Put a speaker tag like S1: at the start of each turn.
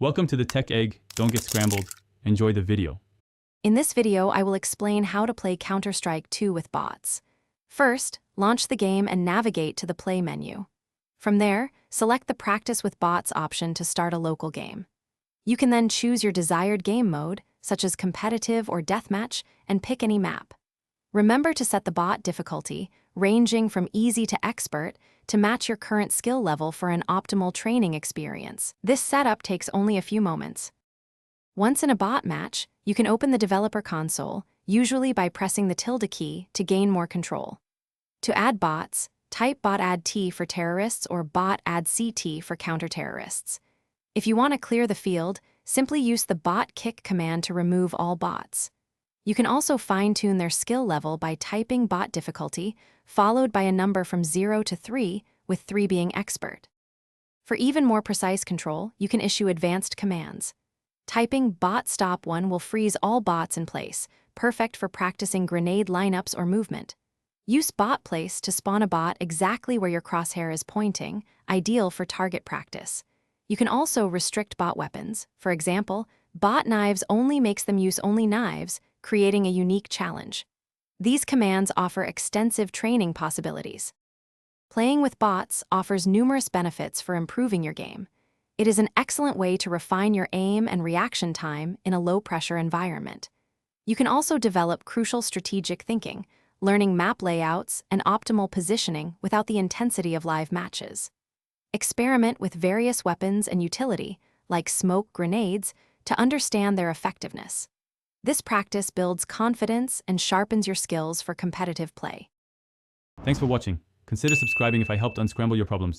S1: Welcome to the Tech Egg. Don't get scrambled. Enjoy the video.
S2: In this video, I will explain how to play Counter-Strike 2 with bots. First, launch the game and navigate to the Play menu. From there, select the Practice with Bots option to start a local game. You can then choose your desired game mode, such as competitive or deathmatch, and pick any map. Remember to set the bot difficulty, ranging from easy to expert, to match your current skill level for an optimal training experience. This setup takes only a few moments. Once in a bot match, you can open the developer console, usually by pressing the tilde key to gain more control. To add bots, type bot add T for terrorists or bot add CT for counter-terrorists. If you want to clear the field, simply use the bot kick command to remove all bots. You can also fine-tune their skill level by typing bot difficulty, followed by a number from 0 to 3, with 3 being expert. For even more precise control, you can issue advanced commands. Typing bot stop 1 will freeze all bots in place, perfect for practicing grenade lineups or movement. Use bot place to spawn a bot exactly where your crosshair is pointing, ideal for target practice. You can also restrict bot weapons. For example, bot knives only makes them use only knives, creating a unique challenge. These commands offer extensive training possibilities. Playing with bots offers numerous benefits for improving your game. It is an excellent way to refine your aim and reaction time in a low-pressure environment. You can also develop crucial strategic thinking, learning map layouts and optimal positioning without the intensity of live matches. Experiment with various weapons and utility, like smoke grenades, to understand their effectiveness. This practice builds confidence and sharpens your skills for competitive play.
S1: Thanks for watching. Consider subscribing if I helped unscramble your problems.